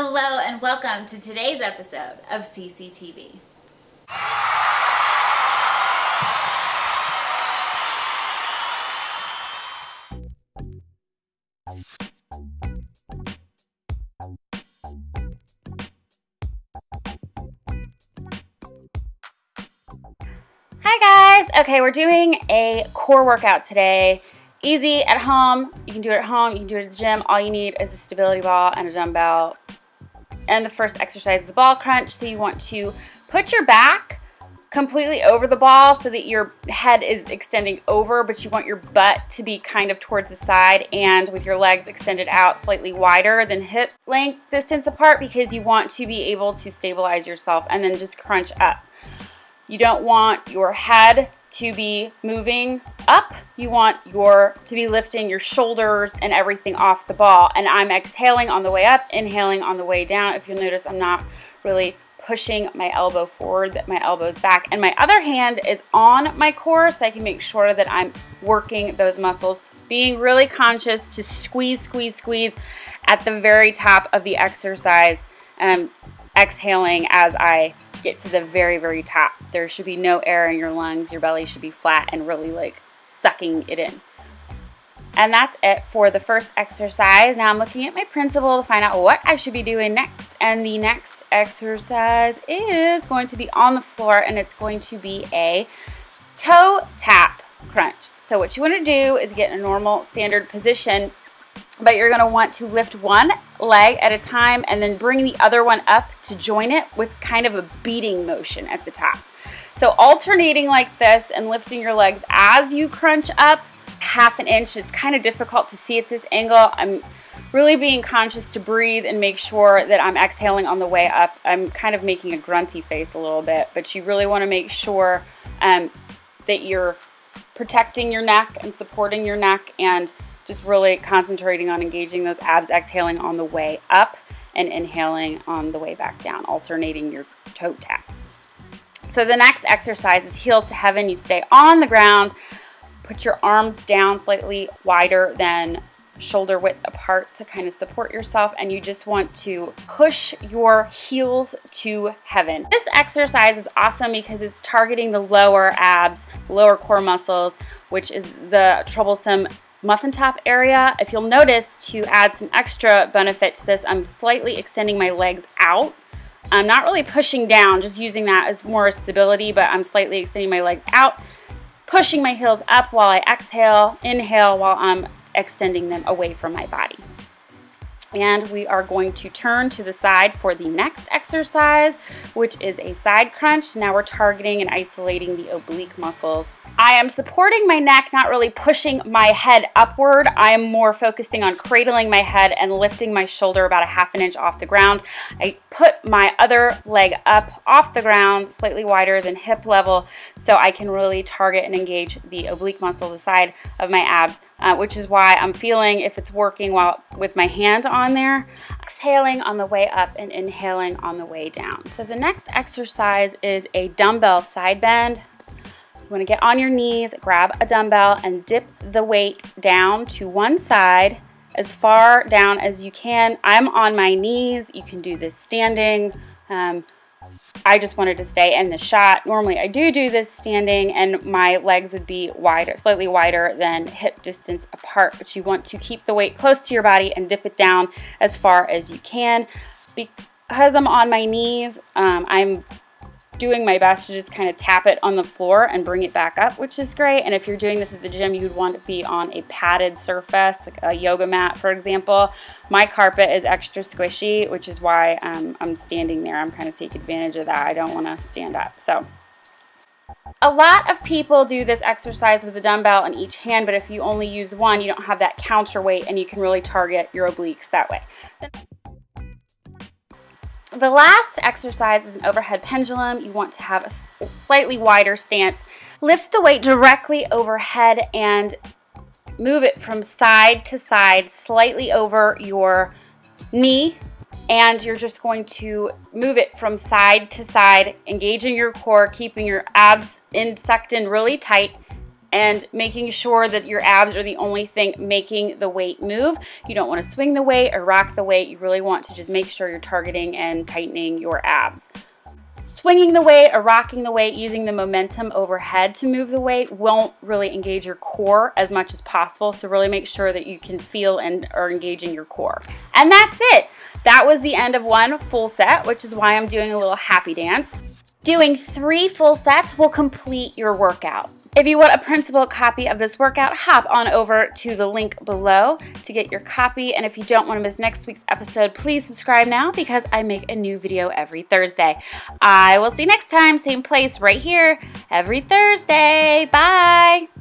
Hello and welcome to today's episode of CCTV. Hi guys! Okay, we're doing a core workout today. Easy at home. You can do it at home, you can do it at the gym. All you need is a stability ball and a dumbbell. And the first exercise is a ball crunch. So you want to put your back completely over the ball so that your head is extending over, but you want your butt to be kind of towards the side and with your legs extended out slightly wider than hip length distance apart, because you want to be able to stabilize yourself and then just crunch up. You don't want your head to be moving up. You want to be lifting your shoulders and everything off the ball. And I'm exhaling on the way up, inhaling on the way down. If you'll notice, I'm not really pushing my elbow forward, that my elbow's back. And my other hand is on my core so I can make sure that I'm working those muscles, being really conscious to squeeze, squeeze, squeeze at the very top of the exercise, exhaling as I get to the very, very top. There should be no air in your lungs. Your belly should be flat and really like sucking it in. And that's it for the first exercise. Now I'm looking at my principal to find out what I should be doing next. And the next exercise is going to be on the floor, and it's going to be a toe tap crunch. So what you want to do is get in a normal standard position, but you're going to want to lift one leg at a time and then bring the other one up to join it with kind of a beating motion at the top. So alternating like this and lifting your legs as you crunch up half an inch. It's kind of difficult to see at this angle. I'm really being conscious to breathe and make sure that I'm exhaling on the way up. I'm kind of making a grunty face a little bit, but you really want to make sure that you're protecting your neck and supporting your neck and just really concentrating on engaging those abs, exhaling on the way up and inhaling on the way back down, alternating your toe taps. So the next exercise is heels to heaven. You stay on the ground, put your arms down slightly wider than shoulder width apart to kind of support yourself, and you just want to push your heels to heaven. This exercise is awesome because it's targeting the lower abs, lower core muscles, which is the troublesome muffin top area. If you'll notice, to add some extra benefit to this, I'm slightly extending my legs out. I'm not really pushing down, just using that as more stability, but I'm slightly extending my legs out, pushing my heels up while I exhale, inhale while I'm extending them away from my body. And we are going to turn to the side for the next exercise, which is a side crunch. Now we're targeting and isolating the oblique muscles. I am supporting my neck, not really pushing my head upward. I am more focusing on cradling my head and lifting my shoulder about a half an inch off the ground. I put my other leg up off the ground, slightly wider than hip level, so I can really target and engage the oblique muscle, the side of my abs, which is why I'm feeling if it's working while with my hand on there, exhaling on the way up and inhaling on the way down. So the next exercise is a dumbbell side bend. You want to get on your knees, grab a dumbbell, and dip the weight down to one side as far down as you can. I'm on my knees. You can do this standing. I just wanted to stay in the shot. Normally I do this standing, and my legs would be wider, slightly wider than hip distance apart, but you want to keep the weight close to your body and dip it down as far as you can. Because I'm on my knees, I'm doing my best to just kind of tap it on the floor and bring it back up, which is great. And if you're doing this at the gym, you would want to be on a padded surface, like a yoga mat, for example. My carpet is extra squishy, which is why I'm standing there. I'm kind of taking advantage of that. I don't want to stand up. So a lot of people do this exercise with a dumbbell in each hand, but if you only use one, you don't have that counterweight, and you can really target your obliques that way. The last exercise is an overhead pendulum. You want to have a slightly wider stance. Lift the weight directly overhead and move it from side to side, slightly over your knee, and you're just going to move it from side to side, engaging your core, keeping your abs sucked in really tight, and making sure that your abs are the only thing making the weight move. You don't want to swing the weight or rock the weight. You really want to just make sure you're targeting and tightening your abs. Swinging the weight or rocking the weight, using the momentum overhead to move the weight won't really engage your core as much as possible. So really make sure that you can feel and are engaging your core. And that's it. That was the end of one full set, which is why I'm doing a little happy dance. Doing 3 full sets will complete your workout. If you want a principal copy of this workout, hop on over to the link below to get your copy. And if you don't want to miss next week's episode, please subscribe now because I make a new video every Thursday. I will see you next time, same place right here every Thursday. Bye.